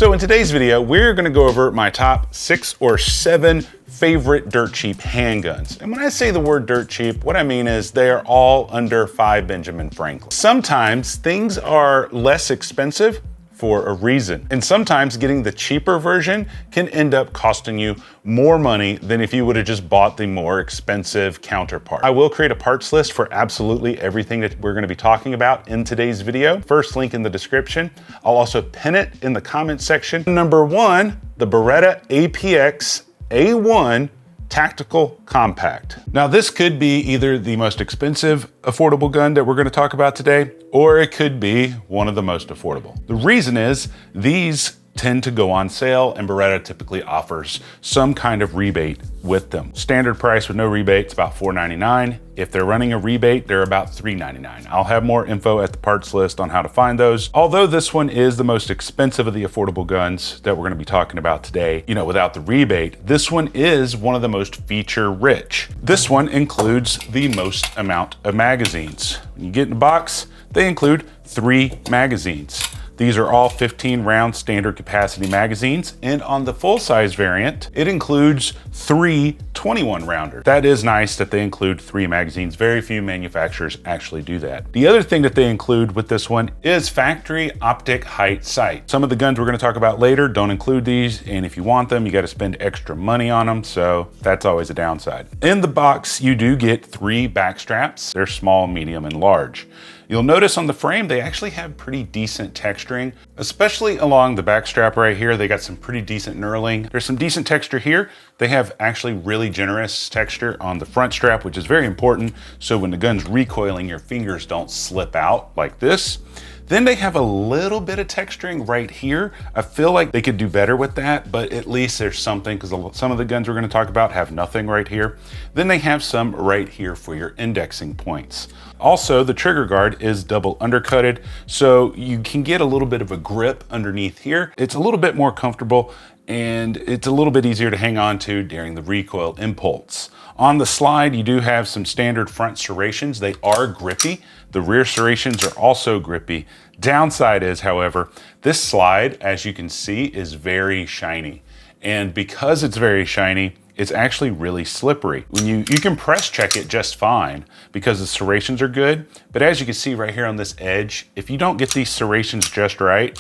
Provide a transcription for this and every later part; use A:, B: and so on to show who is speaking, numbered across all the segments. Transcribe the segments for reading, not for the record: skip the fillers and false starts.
A: So in today's video, we're gonna go over my top 6 or 7 favorite dirt cheap handguns. And when I say the word dirt cheap, what I mean is they are all under 5 Benjamin Franklin. Sometimes things are less expensive for a reason. And sometimes getting the cheaper version can end up costing you more money than if you would have just bought the more expensive counterpart. I will create a parts list for absolutely everything that we're gonna be talking about in today's video. First link in the description. I'll also pin it in the comment section. Number 1, the Beretta APX A1 Tactical Compact. Now this could be either the most expensive affordable gun that we're going to talk about today, or it could be one of the most affordable. The reason is these tend to go on sale and Beretta typically offers some kind of rebate with them. Standard price with no rebate is about $4.99. If they're running a rebate, they're about $3.99. I'll have more info at the parts list on how to find those. Although this one is the most expensive of the affordable guns that we're gonna be talking about today, you know, without the rebate, this one is one of the most feature rich. This one includes the most amount of magazines. When you get in the box, they include 3 magazines. These are all 15 round standard capacity magazines, and on the full size variant, it includes 3 21 rounder. That is nice that they include 3 magazines. Very few manufacturers actually do that. The other thing that they include with this one is factory optic height sight. Some of the guns we're gonna talk about later don't include these, and if you want them, you gotta spend extra money on them, so that's always a downside. In the box, you do get 3 back straps. They're small, medium, and large. You'll notice on the frame, they actually have pretty decent texturing, especially along the back strap right here. They got some pretty decent knurling. There's some decent texture here. They have actually really generous texture on the front strap, which is very important. So when the gun's recoiling, your fingers don't slip out like this. Then they have a little bit of texturing right here. I feel like they could do better with that, but at least there's something, because some of the guns we're gonna talk about have nothing right here. Then they have some right here for your indexing points. Also, the trigger guard is double undercutted, so you can get a little bit of a grip underneath here. It's a little bit more comfortable, and it's a little bit easier to hang on to during the recoil impulse. On the slide, you do have some standard front serrations. They are grippy. The rear serrations are also grippy. Downside is, however, this slide, as you can see, is very shiny. And because it's very shiny, it's actually really slippery. When you can press check it just fine because the serrations are good. But as you can see right here on this edge, if you don't get these serrations just right,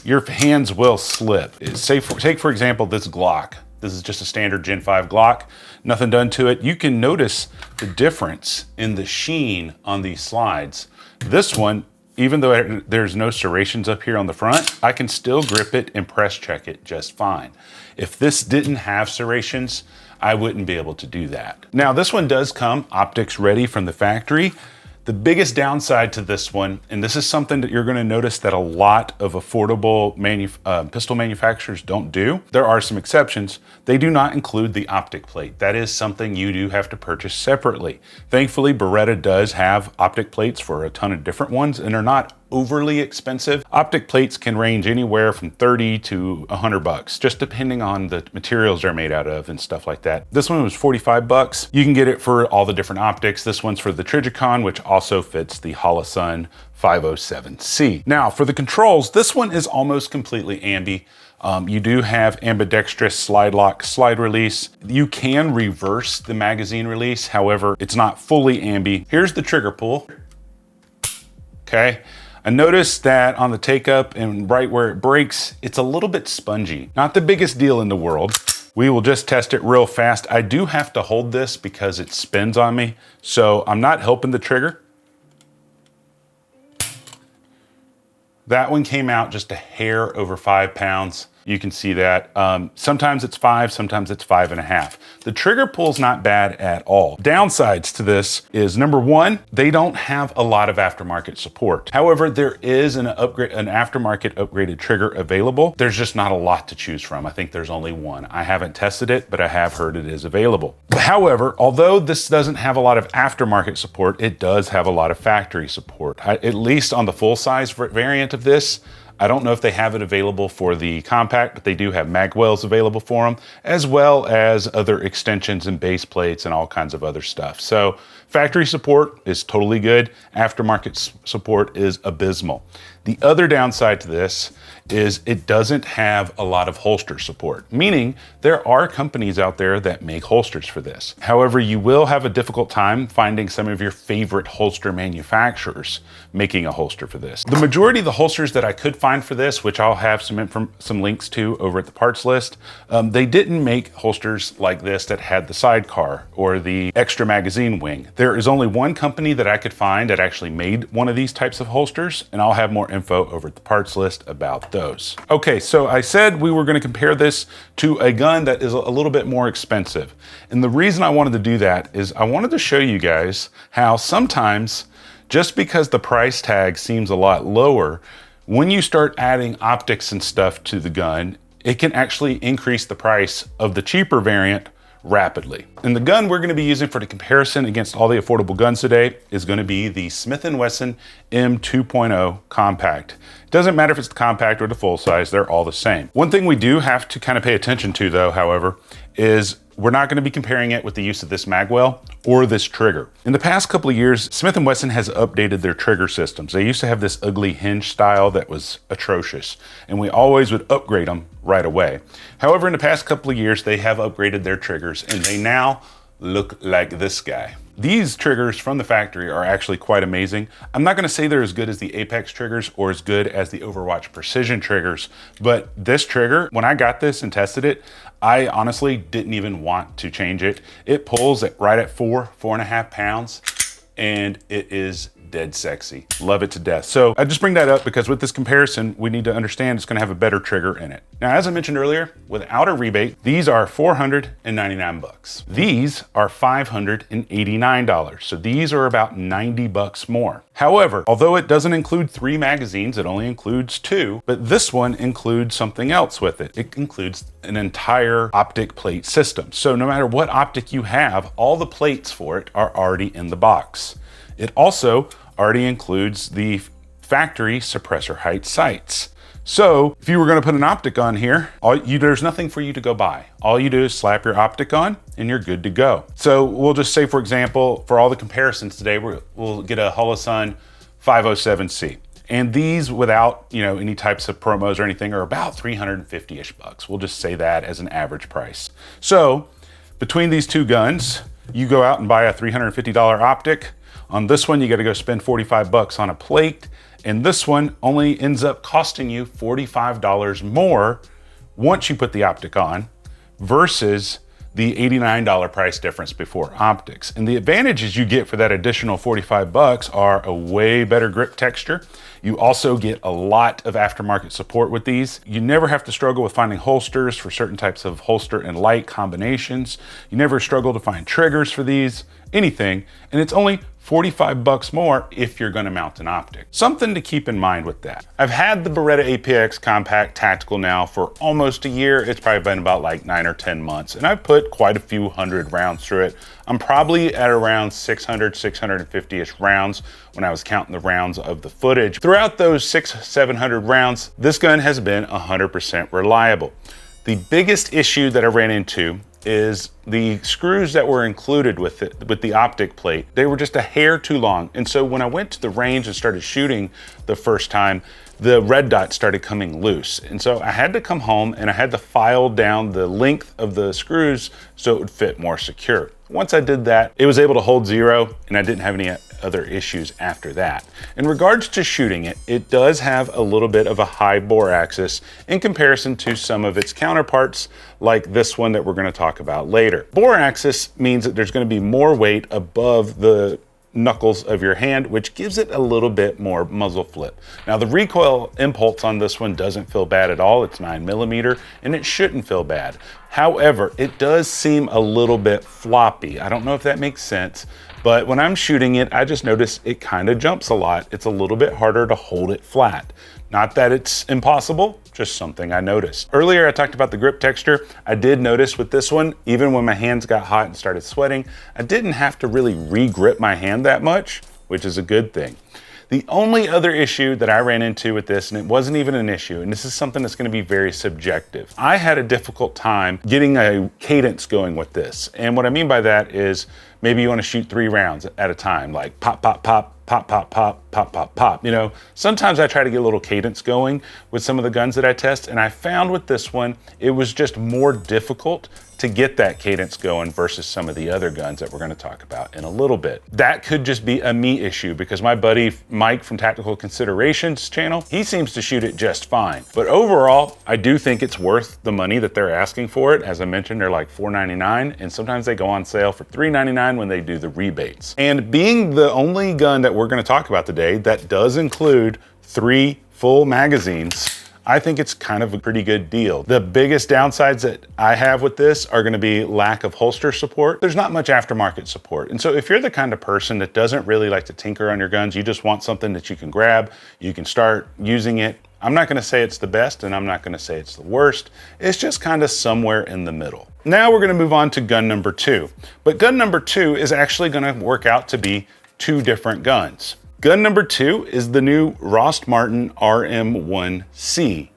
A: your hands will slip. Take for example, this Glock. This is just a standard Gen 5 Glock, nothing done to it. You can notice the difference in the sheen on these slides. This one, even though there's no serrations up here on the front, I can still grip it and press check it just fine. If this didn't have serrations, I wouldn't be able to do that. Now this one does come optics ready from the factory. The biggest downside to this one, and this is something that you're gonna notice that a lot of affordable pistol manufacturers don't do. There are some exceptions. They do not include the optic plate. That is something you do have to purchase separately. Thankfully, Beretta does have optic plates for a ton of different ones, and they're not overly expensive. Optic plates can range anywhere from 30 to 100 bucks, just depending on the materials they're made out of and stuff like that. This one was 45 bucks. You can get it for all the different optics. This one's for the Trijicon, which also fits the Holosun 507C. Now for the controls, this one is almost completely ambi. You do have ambidextrous slide lock, slide release. You can reverse the magazine release. However, it's not fully ambi. Here's the trigger pull. Okay. I noticed that on the take up and right where it breaks, it's a little bit spongy. Not the biggest deal in the world. We will just test it real fast. I do have to hold this because it spins on me, so I'm not helping the trigger. That one came out just a hair over 5 pounds. You can see that. Sometimes it's 5, sometimes it's 5.5. The trigger pull's not bad at all. Downsides to this is, number 1, they don't have a lot of aftermarket support. However, there is an aftermarket upgraded trigger available. There's just not a lot to choose from. I think there's only one. I haven't tested it, but I have heard it is available. However, although this doesn't have a lot of aftermarket support, it does have a lot of factory support. At least on the full size variant of this, I don't know if they have it available for the compact, but they do have mag wells available for them, as well as other extensions and base plates and all kinds of other stuff. So factory support is totally good. Aftermarket support is abysmal. The other downside to this is it doesn't have a lot of holster support, meaning there are companies out there that make holsters for this. However, you will have a difficult time finding some of your favorite holster manufacturers making a holster for this. The majority of the holsters that I could find for this, which I'll have some links to over at the parts list, they didn't make holsters like this that had the sidecar or the extra magazine wing. There is only one company that I could find that actually made one of these types of holsters, and I'll have more info over at the parts list about those. Okay, so I said we were going to compare this to a gun that is a little bit more expensive. And the reason I wanted to do that is I wanted to show you guys how sometimes just because the price tag seems a lot lower, when you start adding optics and stuff to the gun, it can actually increase the price of the cheaper variant rapidly. And the gun we're going to be using for the comparison against all the affordable guns today is going to be the Smith & Wesson M2.0 Compact. It doesn't matter if it's the compact or the full size, they're all the same. One thing we do have to kind of pay attention to though, however, is we're not going to be comparing it with the use of this magwell or this trigger. In the past couple of years, Smith & Wesson has updated their trigger systems. They used to have this ugly hinge style that was atrocious, and we always would upgrade them right away. However, in the past couple of years, they have upgraded their triggers, and they now look like this guy. These triggers from the factory are actually quite amazing. I'm not going to say they're as good as the Apex triggers or as good as the Overwatch Precision triggers, but this trigger, when I got this and tested it, I honestly didn't even want to change it. It pulls right at 4.5 pounds, and it is dead sexy. Love it to death. So I just bring that up because with this comparison, we need to understand it's going to have a better trigger in it. Now, as I mentioned earlier, without a rebate, these are $499. These are $589. So these are about $90 more. However, although it doesn't include 3 magazines, it only includes 2, but this one includes something else with it. It includes an entire optic plate system. So no matter what optic you have, all the plates for it are already in the box. It also already includes the factory suppressor height sights. So if you were going to put an optic on here, there's nothing for you to go buy. All you do is slap your optic on and you're good to go. So we'll just say, for example, for all the comparisons today, we'll get a Holosun 507C. And these, without any types of promos or anything, are about 350-ish bucks. We'll just say that as an average price. So between these two guns, you go out and buy a $350 optic. On this one, you got to go spend 45 bucks on a plate. And this one only ends up costing you $45 more once you put the optic on versus the $89 price difference before optics. And the advantages you get for that additional 45 bucks are a way better grip texture. You also get a lot of aftermarket support with these. You never have to struggle with finding holsters for certain types of holster and light combinations. You never struggle to find triggers for these, anything. And it's only 45 bucks more if you're going to mount an optic. Something to keep in mind with that. I've had the Beretta APX Compact Tactical now for almost a year. It's probably been about like 9 or 10 months, and I've put quite a few hundred rounds through it. I'm probably at around 600, 650-ish rounds when I was counting the rounds of the footage. Throughout those 600-700 rounds, this gun has been 100% reliable. The biggest issue that I ran into is the screws that were included with it, with the optic plate. They were just a hair too long. And so when I went to the range and started shooting the first time, the red dot started coming loose. And so I had to come home and I had to file down the length of the screws so it would fit more secure. Once I did that, it was able to hold 0 and I didn't have any other issues after that. In regards to shooting it, it does have a little bit of a high bore axis in comparison to some of its counterparts like this one that we're going to talk about later. Bore axis means that there's going to be more weight above the knuckles of your hand, which gives it a little bit more muzzle flip. Now the recoil impulse on this one doesn't feel bad at all. It's 9mm and it shouldn't feel bad. However, it does seem a little bit floppy. I don't know if that makes sense, but when I'm shooting it, I just notice it kind of jumps a lot. It's a little bit harder to hold it flat. Not that it's impossible, just something I noticed. Earlier, I talked about the grip texture. I did notice with this one, even when my hands got hot and started sweating, I didn't have to really re-grip my hand that much, which is a good thing. The only other issue that I ran into with this, and it wasn't even an issue, and this is something that's going to be very subjective. I had a difficult time getting a cadence going with this. And what I mean by that is maybe you want to shoot 3 rounds at a time, like pop, pop, pop, pop, pop, pop, pop, pop, pop. You know, sometimes I try to get a little cadence going with some of the guns that I test, and I found with this one, it was just more difficult to get that cadence going versus some of the other guns that we're gonna talk about in a little bit. That could just be a me issue because my buddy Mike from Tactical Considerations channel, he seems to shoot it just fine. But overall, I do think it's worth the money that they're asking for it. As I mentioned, they're like $4.99, and sometimes they go on sale for $3.99 when they do the rebates. And being the only gun that we're gonna talk about today that does include 3 full magazines, I think it's kind of a pretty good deal. The biggest downsides that I have with this are gonna be lack of holster support. There's not much aftermarket support. And so if you're the kind of person that doesn't really like to tinker on your guns, you just want something that you can grab, you can start using it. I'm not gonna say it's the best and I'm not gonna say it's the worst. It's just kind of somewhere in the middle. Now we're gonna move on to gun number 2. But gun number 2 is actually gonna work out to be 2 different guns. Gun number 2 is the new Ross Martin RM1C.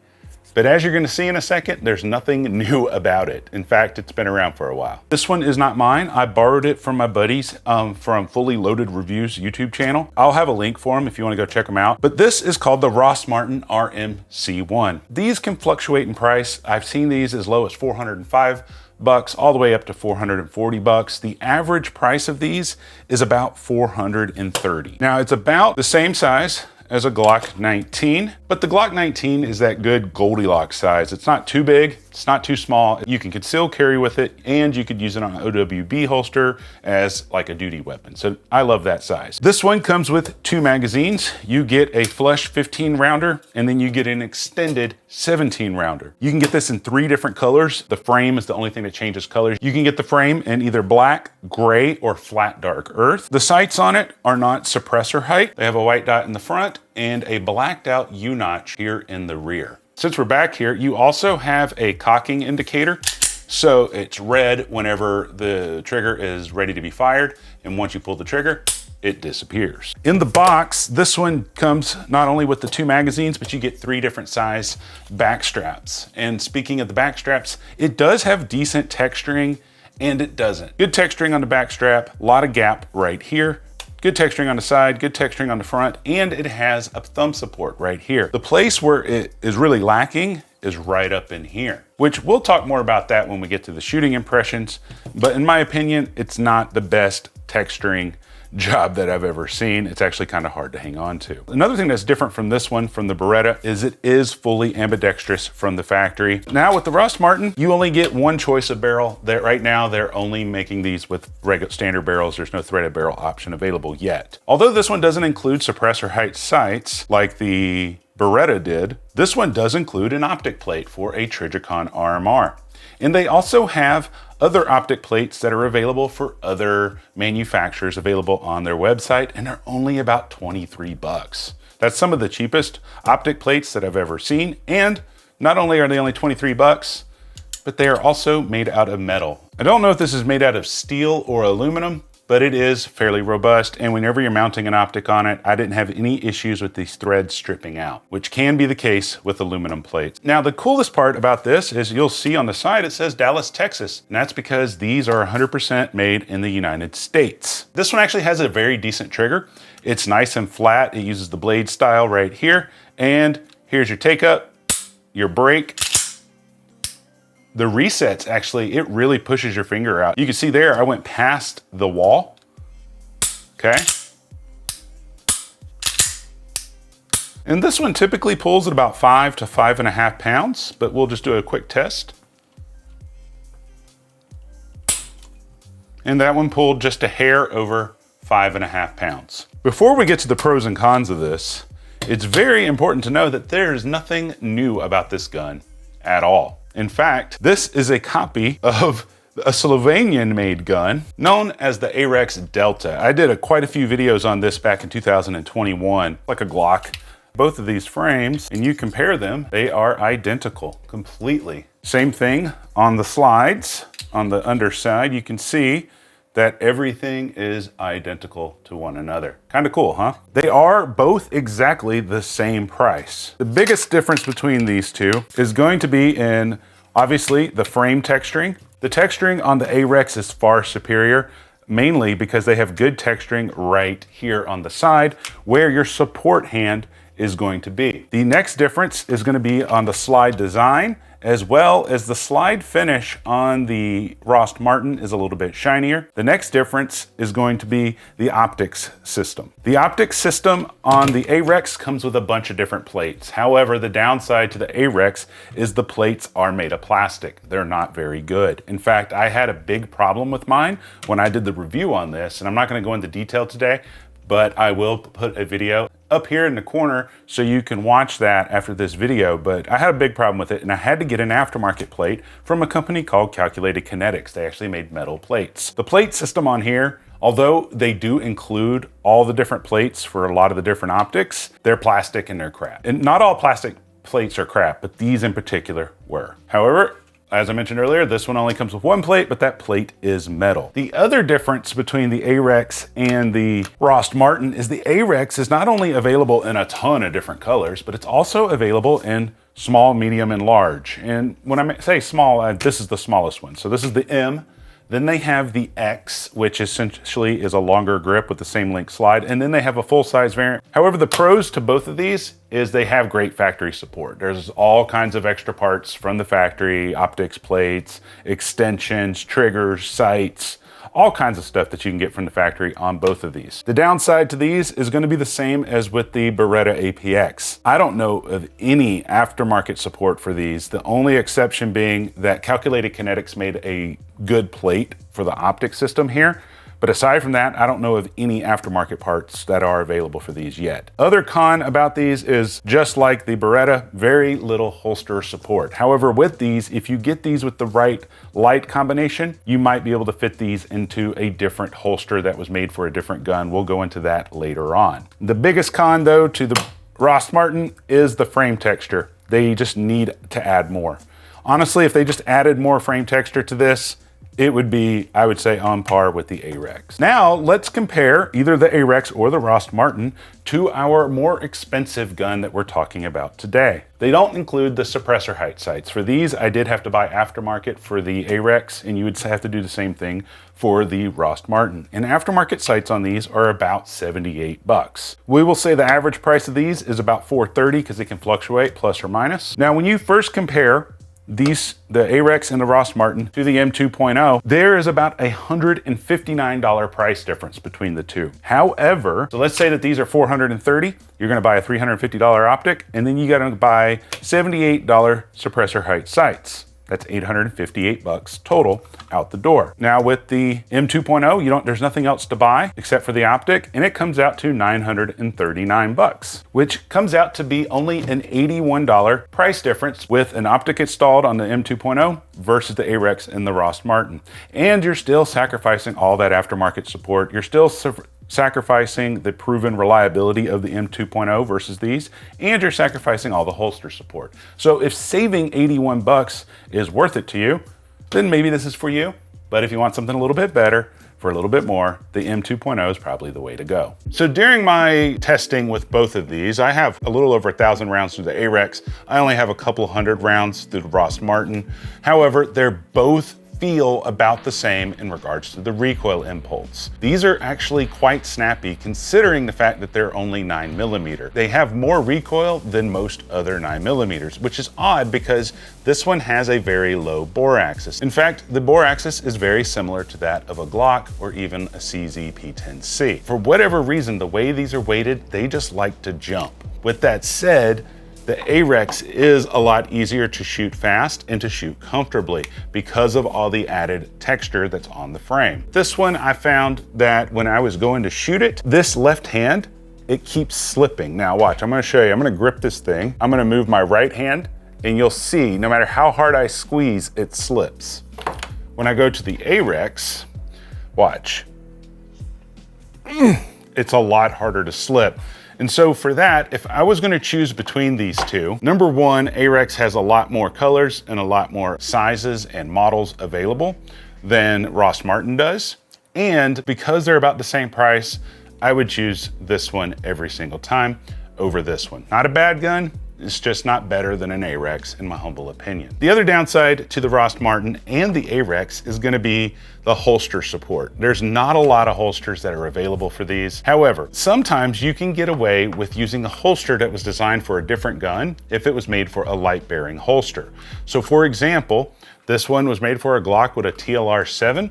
A: But as you're gonna see in a second, there's nothing new about it. In fact, it's been around for a while. This one is not mine. I borrowed it from my buddies from Fully Loaded Reviews YouTube channel. I'll have a link for them if you wanna go check them out. But this is called the Ross Martin RMC1. These can fluctuate in price. I've seen these as low as $405 all the way up to $440. The average price of these is about $430. Now it's about the same size as a Glock 19, but the Glock 19 is that good Goldilocks size. It's not too big, it's not too small. You can conceal carry with it, and you could use it on an OWB holster as like a duty weapon. So I love that size. This one comes with 2 magazines. You get a flush 15 rounder, and then you get an extended 17 rounder. You can get this in 3 different colors. The frame is the only thing that changes colors. You can get the frame in either black, gray, or flat dark earth. The sights on it are not suppressor height. They have a white dot in the front and a blacked out U-notch here in the rear. Since we're back here, you also have a cocking indicator. So it's red whenever the trigger is ready to be fired. And once you pull the trigger, it disappears. In the box, this one comes not only with the 2 magazines, but you get 3 different size back straps. And speaking of the back straps, it does have decent texturing and it doesn't. Good texturing on the back strap, a lot of gap right here. Good texturing on the side, good texturing on the front, and it has a thumb support right here. The place where it is really lacking is right up in here, which we'll talk more about that when we get to the shooting impressions. But in my opinion, it's not the best texturing job that I've ever seen. It's actually kind of hard to hang on to. Another thing that's different from this one, from the Beretta, is it is fully ambidextrous from the factory. Now with the Ross Martin, you only get 1 choice of barrel. Right now, they're only making these with regular standard barrels. There's no threaded barrel option available yet. Although this one doesn't include suppressor height sights like the Beretta did, this one does include an optic plate for a Trijicon RMR. And they also have other optic plates that are available for other manufacturers available on their website, and they're only about 23 bucks. That's some of the cheapest optic plates that I've ever seen. And not only are they only 23 bucks, but they are also made out of metal. I don't know if this is made out of steel or aluminum, but it is fairly robust. And whenever you're mounting an optic on it, I didn't have any issues with these threads stripping out, which can be the case with aluminum plates. Now, the coolest part about this is you'll see on the side, it says Dallas, Texas. And that's because these are 100% made in the United States. This one actually has a very decent trigger. It's nice and flat. It uses the blade style right here. And here's your take up, your break. The resets, actually, it really pushes your finger out. You can see there, I went past the wall, okay? And this one typically pulls at about 5 to 5.5 pounds, but we'll just do a quick test. And that one pulled just a hair over 5.5 pounds. Before we get to the pros and cons of this, it's very important to know that there is nothing new about this gun at all. In fact, this is a copy of a Slovenian-made gun known as the Arex Delta. I did quite a few videos on this back in 2021, like a Glock. Both of these frames, and you compare them, they are identical completely. Same thing on the slides. On the underside, you can see that everything is identical to one another. Kind of cool, huh? They are both exactly the same price. The biggest difference between these two is going to be in, obviously, the frame texturing. The texturing on the Arex is far superior. mainly because they have good texturing right here on the side where your support hand is going to be. The next difference is going to be on the slide design, as well as the slide finish on the Rost Martin is a little bit shinier. The next difference is going to be the optics system. The optics system on the AREX comes with a bunch of different plates. However, the downside to the AREX is the plates are made of plastic. They're not very good. In fact, I had a big problem with mine when I did the review on this, and I'm not going to go into detail today, but I will put a video up here in the corner so you can watch that after this video. But I had a big problem with it, and I had to get an aftermarket plate from a company called Calculated Kinetics. They actually made metal plates. The plate system on here, although they do include all the different plates for a lot of the different optics, they're plastic and they're crap. And not all plastic plates are crap, but these in particular were. However, as I mentioned earlier, this one only comes with one plate, but that plate is metal. The other difference between the AREX and the Rost Martin is the AREX is not only available in a ton of different colors, but it's also available in small, medium, and large. And when I say small, this is the smallest one. So this is the M. Then they have the X, which essentially is a longer grip with the same length slide. And then they have a full-size variant. However, the pros to both of these is they have great factory support. There's all kinds of extra parts from the factory, optics plates, extensions, triggers, sights, all kinds of stuff that you can get from the factory on both of these. The downside to these is going to be the same as with the Beretta APX. I don't know of any aftermarket support for these, the only exception being that Calculated Kinetics made a good plate for the optic system here. But aside from that, I don't know of any aftermarket parts that are available for these yet. Other con about these is just like the Beretta, very little holster support. However, with these, if you get these with the right light combination, you might be able to fit these into a different holster that was made for a different gun. We'll go into that later on. The biggest con though to the Rost Martin is the frame texture. They just need to add more. Honestly, if they just added more frame texture to this, it would be, I would say, on par with the AREX. Now, let's compare either the AREX or the Rost Martin to our more expensive gun that we're talking about today. They don't include the suppressor height sights. For these, I did have to buy aftermarket for the AREX, and you would have to do the same thing for the Rost Martin. And aftermarket sights on these are about 78 bucks. We will say the average price of these is about $430 because it can fluctuate plus or minus. Now, when you first compare the AREX and the Rost Martin to the M2.0, there is about a $159 price difference between the two. However, so let's say that these are $430, you're gonna buy a $350 optic, and then you gotta buy $78 suppressor height sights. That's 858 bucks total out the door. Now with the M2.0, there's nothing else to buy except for the optic, and it comes out to 939 bucks, which comes out to be only an $81 price difference with an optic installed on the M2.0 versus the AREX and the Rost Martin. And you're still sacrificing all that aftermarket support. You're still sacrificing the proven reliability of the M2.0 versus these, and you're sacrificing all the holster support. So if saving 81 bucks is worth it to you, then maybe this is for you. But if you want something a little bit better for a little bit more, the M2.0 is probably the way to go. So during my testing with both of these, I have a little over 1,000 rounds through the AREX. I only have a couple hundred rounds through the Rost Martin. However, they're both feel about the same in regards to the recoil impulse. These are actually quite snappy considering the fact that they're only 9mm. They have more recoil than most other 9mm, which is odd because this one has a very low bore axis. In fact, the bore axis is very similar to that of a Glock or even a CZ P10C. For whatever reason, the way these are weighted, they just like to jump. With that said, the AREX is a lot easier to shoot fast and to shoot comfortably because of all the added texture that's on the frame. This one, I found that when I was going to shoot it, this left hand, it keeps slipping. Now watch, I'm gonna show you. I'm gonna grip this thing. I'm gonna move my right hand and you'll see no matter how hard I squeeze, it slips. When I go to the AREX, watch. It's a lot harder to slip. And so for that, if I was gonna choose between these two, number one, AREX has a lot more colors and a lot more sizes and models available than Rost Martin does. And because they're about the same price, I would choose this one every single time over this one. Not a bad gun, It's just not better than an AREX in my humble opinion. The other downside to the Ross Martin and the AREX is gonna be the holster support. There's not a lot of holsters that are available for these. However, sometimes you can get away with using a holster that was designed for a different gun if it was made for a light bearing holster. So for example, this one was made for a Glock with a TLR7,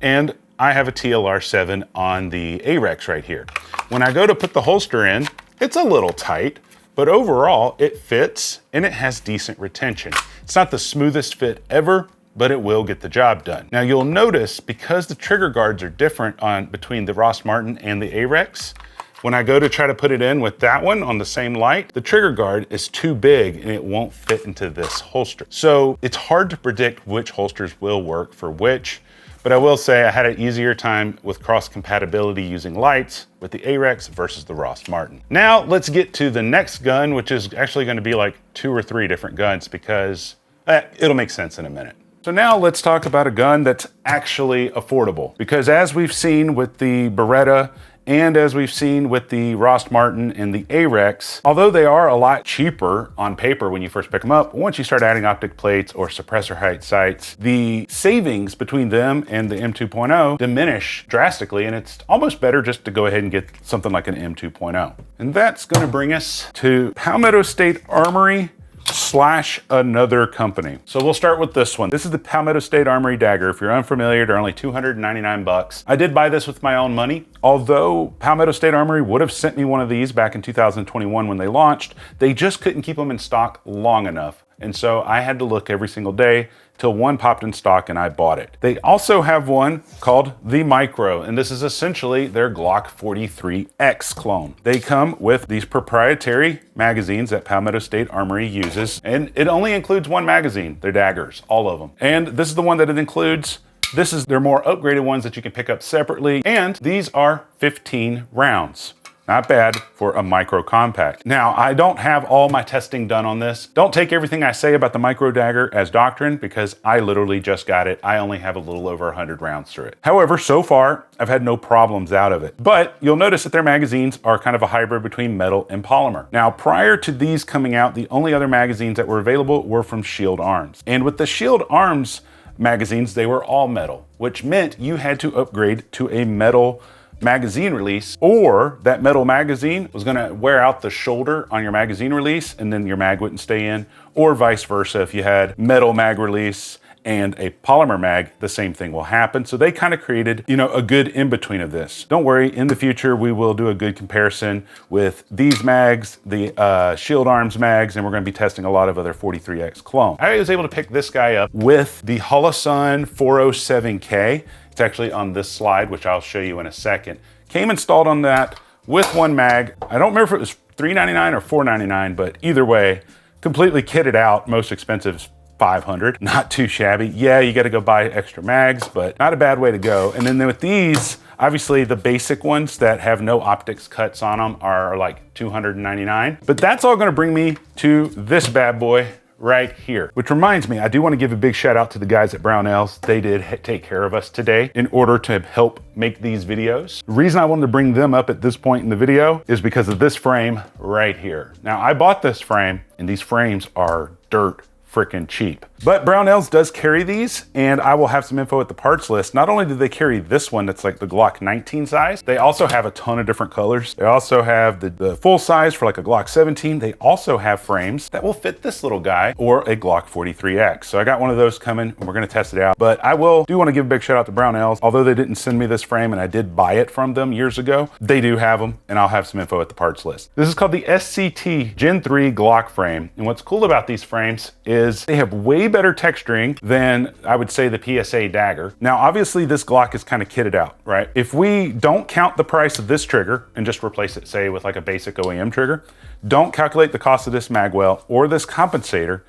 A: and I have a TLR7 on the AREX right here. When I go to put the holster in, it's a little tight, but overall it fits and it has decent retention. It's not the smoothest fit ever, but it will get the job done. Now you'll notice, because the trigger guards are different between the Ross Martin and the AREX, when I go to try to put it in with that one on the same light, the trigger guard is too big and it won't fit into this holster. So it's hard to predict which holsters will work for which, but I will say I had an easier time with cross compatibility using lights with the AREX versus the Ross Martin. Now let's get to the next gun, which is actually going to be like 2 or 3 different guns, because it'll make sense in a minute. So now let's talk about a gun that's actually affordable, because as we've seen with the Beretta and as we've seen with the Ross Martin and the AREX, although they are a lot cheaper on paper when you first pick them up, once you start adding optic plates or suppressor height sights, the savings between them and the M2.0 diminish drastically, and it's almost better just to go ahead and get something like an M2.0. And that's gonna bring us to Palmetto State Armory / another company. So we'll start with this one. This is the Palmetto State Armory dagger. If you're unfamiliar, they're only 299 bucks. I did buy this with my own money. Although Palmetto State Armory would have sent me one of these back in 2021 when they launched, they just couldn't keep them in stock long enough. And so I had to look every single day till one popped in stock and I bought it. They also have one called the Micro, and this is essentially their Glock 43X clone. They come with these proprietary magazines that Palmetto State Armory uses, and it only includes one magazine, their daggers, all of them. And this is the one that it includes. This is their more upgraded ones that you can pick up separately, and these are 15 rounds. Not bad for a micro compact. Now, I don't have all my testing done on this. Don't take everything I say about the micro dagger as doctrine, because I literally just got it. I only have a little over 100 rounds through it. However, so far, I've had no problems out of it. But you'll notice that their magazines are kind of a hybrid between metal and polymer. Now, prior to these coming out, the only other magazines that were available were from Shield Arms. And with the Shield Arms magazines, they were all metal, which meant you had to upgrade to a metal magazine release, or that metal magazine was gonna wear out the shoulder on your magazine release and then your mag wouldn't stay in, or vice versa. If you had metal mag release and a polymer mag, the same thing will happen. So they kind of created, a good in-between of this. Don't worry, in the future, we will do a good comparison with these mags, the Shield Arms mags, and we're gonna be testing a lot of other 43X clone. I was able to pick this guy up with the Holosun 407K. It's actually on this slide, which I'll show you in a second. Came installed on that with one mag. I don't remember if it was $399 or $499, but either way, completely kitted out. Most expensive is $500, not too shabby. Yeah, you gotta go buy extra mags, but not a bad way to go. And then with these, obviously the basic ones that have no optics cuts on them are like $299. But that's all gonna bring me to this bad boy right here. Which reminds me, I do want to give a big shout out to the guys at Brownells. They did take care of us today in order to help make these videos. The reason I wanted to bring them up at this point in the video is because of this frame right here. Now, I bought this frame, and these frames are dirt freaking cheap. But Brownells does carry these, and I will have some info at the parts list. Not only do they carry this one that's like the Glock 19 size, they also have a ton of different colors. They also have the full size for like a Glock 17. They also have frames that will fit this little guy or a Glock 43X. So I got one of those coming and we're gonna test it out. But I do wanna give a big shout out to Brownells. Although they didn't send me this frame and I did buy it from them years ago, they do have them, and I'll have some info at the parts list. This is called the SCT Gen 3 Glock frame. And what's cool about these frames is they have way better texturing than I would say the PSA dagger. Now, obviously this Glock is kind of kitted out, right? If we don't count the price of this trigger and just replace it, say, with like a basic OEM trigger, don't calculate the cost of this magwell or this compensator,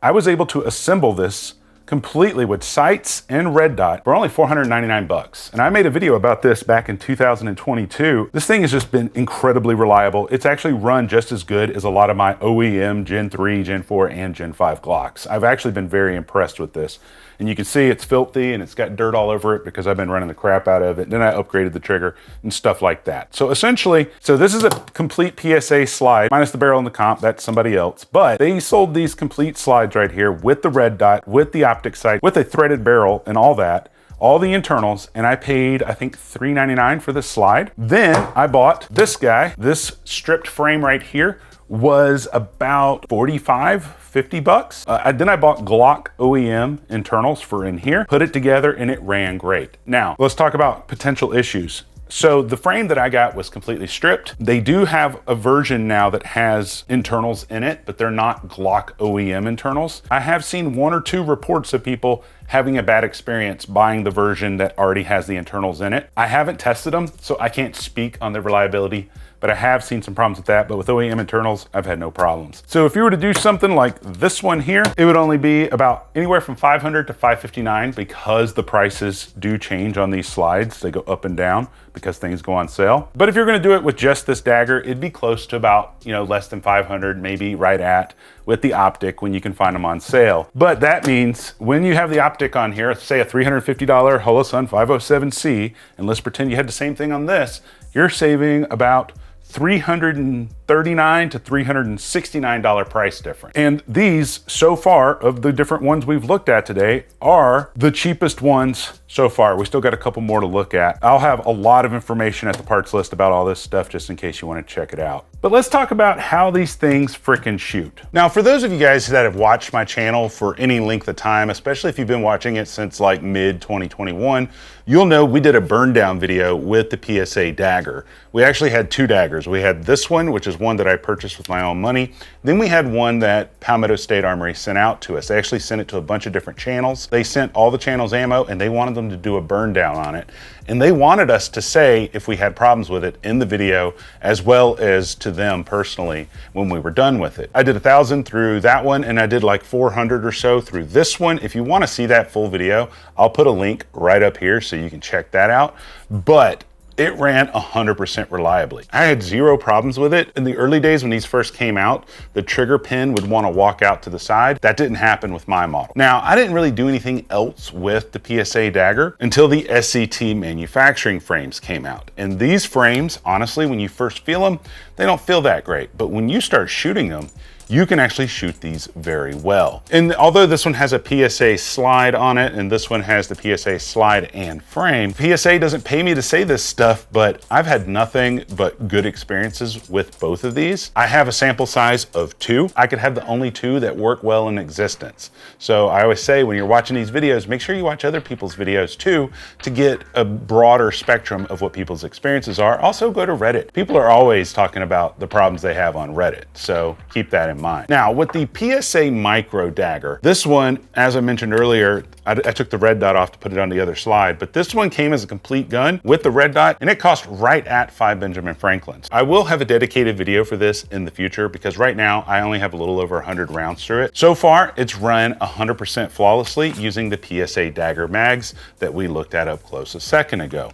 A: I was able to assemble this completely with sights and red dot for only 499 bucks. And I made a video about this back in 2022. This thing has just been incredibly reliable. It's actually run just as good as a lot of my OEM Gen 3, Gen 4, and Gen 5 Glocks. I've actually been very impressed with this. And you can see it's filthy and it's got dirt all over it because I've been running the crap out of it. Then I upgraded the trigger and stuff like that. So essentially, this is a complete PSA slide, minus the barrel and the comp, that's somebody else. But they sold these complete slides right here with the red dot, with the optic sight, with a threaded barrel and all that, all the internals, and I paid, I think, $3.99 for this slide. Then I bought this guy. This stripped frame right here was about 50 bucks. Then I bought Glock OEM internals for in here, put it together, and it ran great. Now, let's talk about potential issues. So the frame that I got was completely stripped. They do have a version now that has internals in it, but they're not Glock OEM internals. I have seen 1 or 2 reports of people having a bad experience buying the version that already has the internals in it. I haven't tested them, so I can't speak on their reliability, but I have seen some problems with that. But with OEM internals, I've had no problems. So if you were to do something like this one here, it would only be about anywhere from $500 to $559 because the prices do change on these slides. They go up and down because things go on sale. But if you're gonna do it with just this dagger, it'd be close to about, less than 500, maybe right at, with the optic when you can find them on sale. But that means when you have the optic on here, say a $350 Holosun 507C, and let's pretend you had the same thing on this, you're saving about $339 to $369 price difference. And these, so far, of the different ones we've looked at today, are the cheapest ones so far. We still got a couple more to look at. I'll have a lot of information at the parts list about all this stuff just in case you want to check it out. But let's talk about how these things frickin' shoot. Now, for those of you guys that have watched my channel for any length of time, especially if you've been watching it since like mid 2021, you'll know we did a burn down video with the PSA dagger. We actually had 2 daggers. We had this one, which is one that I purchased with my own money. Then we had one that Palmetto State Armory sent out to us. They actually sent it to a bunch of different channels. They sent all the channels ammo and they wanted them to do a burn down on it. And they wanted us to say if we had problems with it in the video, as well as to them personally when we were done with it. I did 1,000 through that one, and I did like 400 or so through this one. If you want to see that full video, I'll put a link right up here so you can check that out. But it ran 100% reliably. I had 0 problems with it. In the early days when these first came out, the trigger pin would want to walk out to the side. That didn't happen with my model. Now, I didn't really do anything else with the PSA dagger until the SCT manufacturing frames came out. And these frames, honestly, when you first feel them, they don't feel that great. But when you start shooting them, you can actually shoot these very well. And although this one has a PSA slide on it and this one has the PSA slide and frame, PSA doesn't pay me to say this stuff, but I've had nothing but good experiences with both of these. I have a sample size of 2. I could have the only 2 that work well in existence. So I always say when you're watching these videos, make sure you watch other people's videos too to get a broader spectrum of what people's experiences are. Also go to Reddit. People are always talking about the problems they have on Reddit. So keep that in mind. Now, with the PSA Micro Dagger, this one, as I mentioned earlier, I took the red dot off to put it on the other slide, but this one came as a complete gun with the red dot, and it cost right at 5 Benjamin Franklins. I will have a dedicated video for this in the future because right now I only have a little over 100 rounds through it. So far, it's run 100% flawlessly using the PSA Dagger mags that we looked at up close a second ago.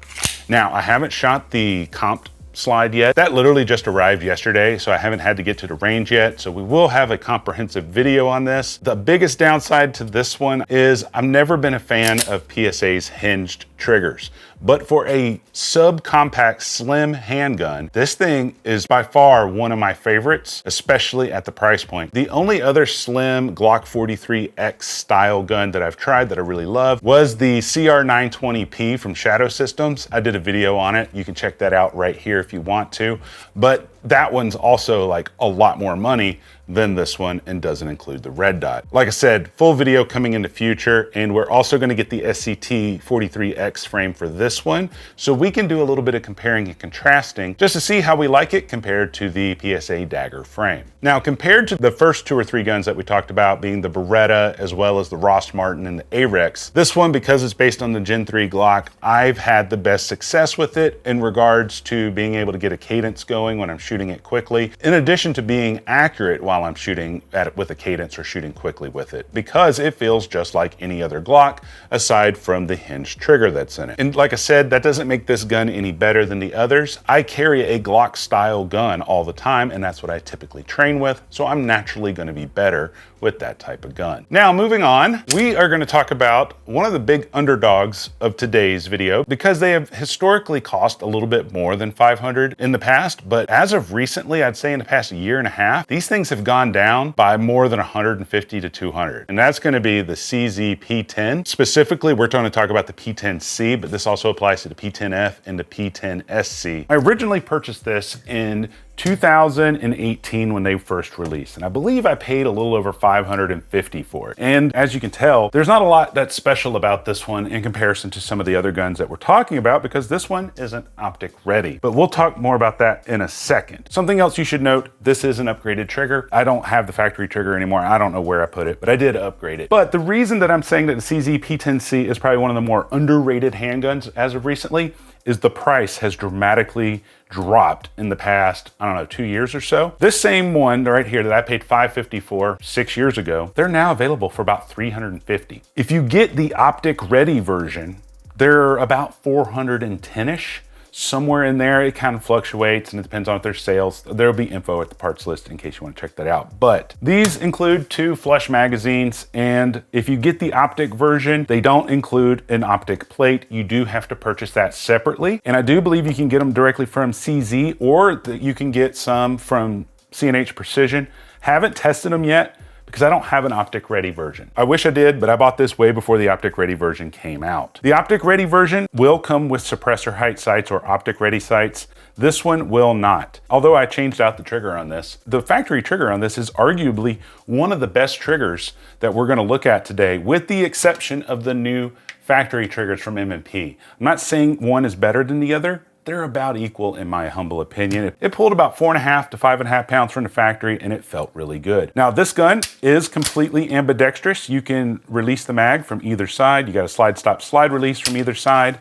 A: Now, I haven't shot the comped slide yet. That literally just arrived yesterday, so I haven't had to get to the range yet. So we will have a comprehensive video on this. The biggest downside to this one is I've never been a fan of PSA's hinged triggers. But for a subcompact slim handgun, this thing is by far one of my favorites, especially at the price point. The only other slim Glock 43X style gun that I've tried that I really love was the CR920P from Shadow Systems. I did a video on it. You can check that out right here if you want to. But that one's also like a lot more money than this one and doesn't include the red dot. Like I said, full video coming in the future, and we're also gonna get the SCT 43X frame for this one, so we can do a little bit of comparing and contrasting just to see how we like it compared to the PSA Dagger frame. Now, compared to the first 2 or 3 guns that we talked about, being the Beretta as well as the Ross Martin and the Arex, this one, because it's based on the Gen 3 Glock, I've had the best success with it in regards to being able to get a cadence going when I'm shooting it quickly, in addition to being accurate while I'm shooting at it with a cadence or shooting quickly with it, because it feels just like any other Glock aside from the hinged trigger that's in it. And like I said, that doesn't make this gun any better than the others. I carry a Glock style gun all the time, and that's what I typically train with, so I'm naturally going to be better with that type of gun. Now, moving on, we are going to talk about one of the big underdogs of today's video, because they have historically cost a little bit more than $500 in the past, but as of recently, I'd say in the past year and a half, these things have gone down by more than $150 to $200, and that's going to be the CZ P10. Specifically, we're going to talk about the P10C, but this also applies to the P10F and the P10SC. I originally purchased this in 2018 when they first released, and I believe I paid a little over $550 for it. And as you can tell, there's not a lot that's special about this one in comparison to some of the other guns that we're talking about, because this one isn't optic ready. But we'll talk more about that in a second. Something else you should note, this is an upgraded trigger. I don't have the factory trigger anymore. I don't know where I put it, but I did upgrade it. But the reason that I'm saying that the CZ P10C is probably one of the more underrated handguns as of recently is the price has dramatically dropped in the past, I don't know, 2 years or so. This same one right here that I paid $550 for 6 years ago, they're now available for about $350. If you get the optic ready version, they're about $410-ish. Somewhere in there, it kind of fluctuates and it depends on if there's sales. There'll be info at the parts list in case you want to check that out. But these include 2 flush magazines, and if you get the optic version, they don't include an optic plate. You do have to purchase that separately. And I do believe you can get them directly from CZ, or you can get some from C&H Precision. Haven't tested them yet, because I don't have an optic ready version. I wish I did, but I bought this way before the optic ready version came out. The optic ready version will come with suppressor height sights or optic ready sights. This one will not. Although I changed out the trigger on this, the factory trigger on this is arguably one of the best triggers that we're gonna look at today, with the exception of the new factory triggers from M&P. I'm not saying one is better than the other. They're about equal in my humble opinion. It pulled about 4.5 to 5.5 pounds from the factory, and it felt really good. Now, this gun is completely ambidextrous. You can release the mag from either side. You got a slide, stop, slide release from either side.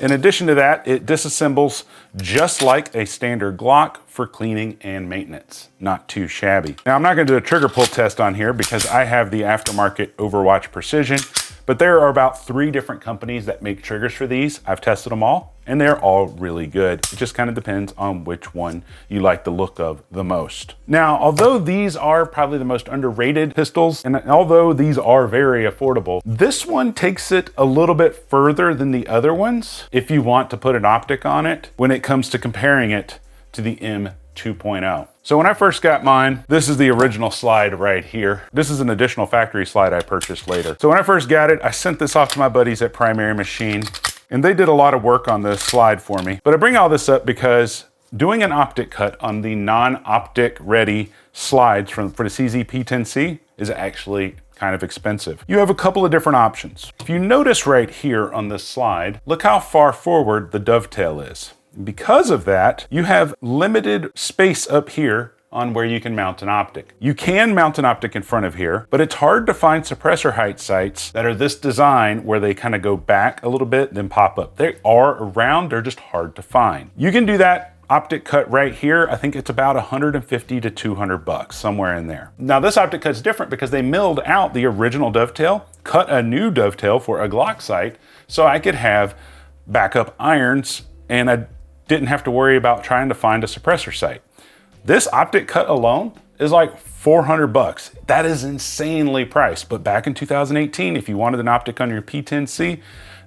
A: In addition to that, it disassembles just like a standard Glock for cleaning and maintenance. Not too shabby. Now, I'm not gonna do a trigger pull test on here because I have the aftermarket Overwatch Precision, but there are about 3 different companies that make triggers for these. I've tested them all, and they're all really good. It just kind of depends on which one you like the look of the most. Now, although these are probably the most underrated pistols, and although these are very affordable, this one takes it a little bit further than the other ones if you want to put an optic on it when it comes to comparing it to the M2.0. So when I first got mine, this is the original slide right here. This is an additional factory slide I purchased later. So when I first got it, I sent this off to my buddies at Primary Machine, and they did a lot of work on this slide for me. But I bring all this up because doing an optic cut on the non-optic ready slides for the CZ P10C is actually kind of expensive. You have a couple of different options. If you notice right here on this slide, look how far forward the dovetail is. Because of that, you have limited space up here on where you can mount an optic. You can mount an optic in front of here, but it's hard to find suppressor height sights that are this design where they kind of go back a little bit, then pop up. They are around, they're just hard to find. You can do that optic cut right here. I think it's about $150 to $200, somewhere in there. Now this optic cut's different because they milled out the original dovetail, cut a new dovetail for a Glock sight, so I could have backup irons, and I didn't have to worry about trying to find a suppressor sight. This optic cut alone is like $400. That is insanely priced. But back in 2018, if you wanted an optic on your P10C,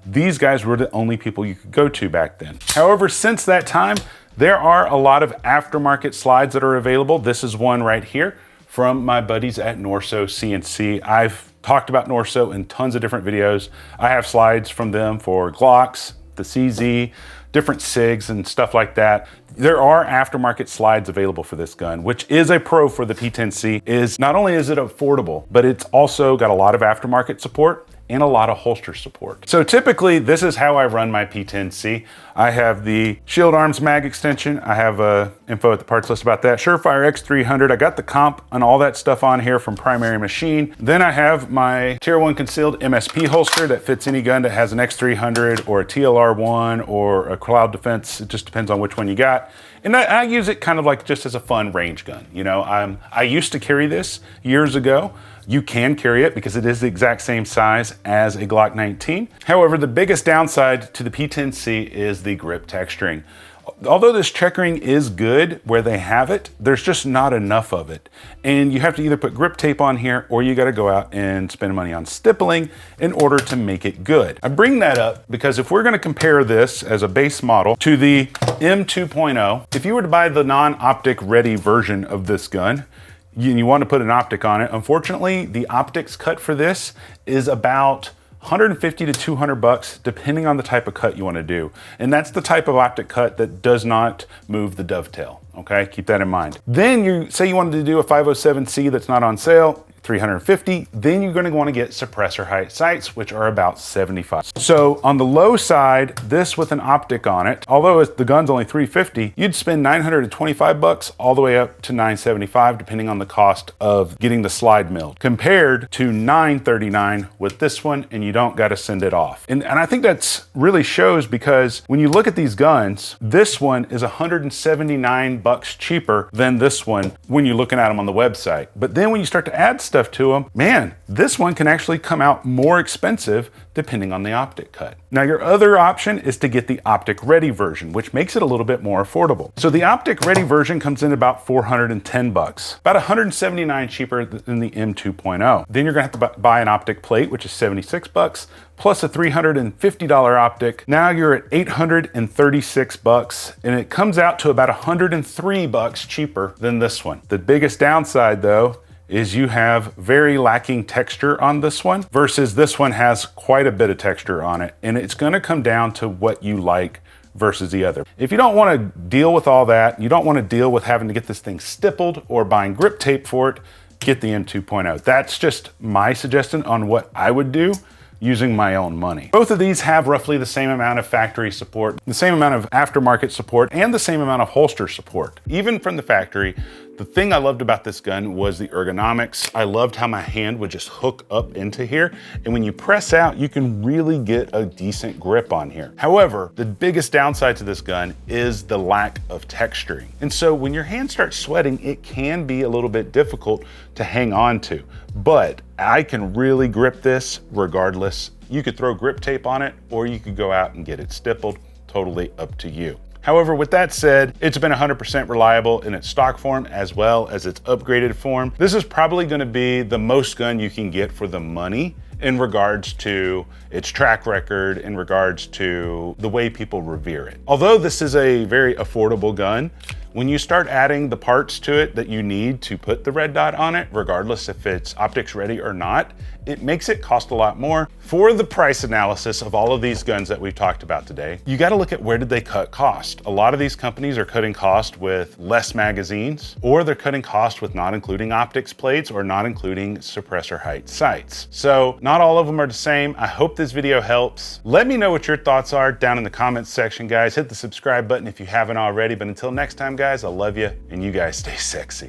A: these guys were the only people you could go to back then. However, since that time, there are a lot of aftermarket slides that are available. This is one right here from my buddies at Norso CNC. I've talked about Norso in tons of different videos. I have slides from them for Glocks, the CZ, different SIGs and stuff like that. There are aftermarket slides available for this gun, which is a pro for the P10C. Not only is it affordable, but it's also got a lot of aftermarket support and a lot of holster support. So typically, this is how I run my P10C. I have the Shield Arms mag extension. I have a info at the parts list about that. Surefire X300, I got the comp and all that stuff on here from Primary Machine. Then I have my Tier 1 concealed MSP holster that fits any gun that has an X300 or a TLR1 or a Cloud Defense. It just depends on which one you got. And I use it kind of like just as a fun range gun. You know, I used to carry this years ago. You can carry it because it is the exact same size as a Glock 19. However, the biggest downside to the P10C is the grip texturing. Although this checkering is good where they have it, there's just not enough of it. And you have to either put grip tape on here or you gotta go out and spend money on stippling in order to make it good. I bring that up because if we're gonna compare this as a base model to the M2.0, if you were to buy the non-optic ready version of this gun, you want to put an optic on it. Unfortunately, the optics cut for this is about 150 to 200 bucks, depending on the type of cut you want to do. And that's the type of optic cut that does not move the dovetail. Okay, keep that in mind. Then you say you wanted to do a 507C that's not on sale, 350, then you're gonna wanna get suppressor height sights, which are about 75. So on the low side, this with an optic on it, although the gun's only 350, you'd spend 925 bucks all the way up to 975, depending on the cost of getting the slide milled, compared to 939 with this one, and you don't gotta send it off. And I think that's really shows because when you look at these guns, this one is 179 bucks cheaper than this one when you're looking at them on the website. But then when you start to add stuff to them, man, this one can actually come out more expensive depending on the optic cut. Now your other option is to get the optic ready version, which makes it a little bit more affordable. So the optic ready version comes in about 410 bucks, about 179 cheaper than the M2.0. Then you're gonna have to buy an optic plate, which is 76 bucks, plus a $350 optic. Now you're at 836 bucks, and it comes out to about 103 bucks cheaper than this one. The biggest downside though is you have very lacking texture on this one versus this one has quite a bit of texture on it, and it's gonna come down to what you like versus the other. If you don't wanna deal with all that, you don't wanna deal with having to get this thing stippled or buying grip tape for it, get the M2.0. That's just my suggestion on what I would do using my own money. Both of these have roughly the same amount of factory support, the same amount of aftermarket support, and the same amount of holster support. Even from the factory, the thing I loved about this gun was the ergonomics. I loved how my hand would just hook up into here, and when you press out, you can really get a decent grip on here. However, the biggest downside to this gun is the lack of texturing. And so when your hand starts sweating, it can be a little bit difficult to hang on to. But I can really grip this regardless. You could throw grip tape on it, or you could go out and get it stippled, totally up to you. However, with that said, it's been 100% reliable in its stock form as well as its upgraded form. This is probably gonna be the most gun you can get for the money in regards to its track record, in regards to the way people revere it. Although this is a very affordable gun, when you start adding the parts to it that you need to put the red dot on it, regardless if it's optics ready or not, it makes it cost a lot more. For the price analysis of all of these guns that we've talked about today, you gotta look at where did they cut cost. A lot of these companies are cutting cost with less magazines, or they're cutting cost with not including optics plates or not including suppressor height sights. So not all of them are the same. I hope this video helps. Let me know what your thoughts are down in the comments section, guys. Hit the subscribe button if you haven't already, but until next time, guys, I love you, and you guys stay sexy.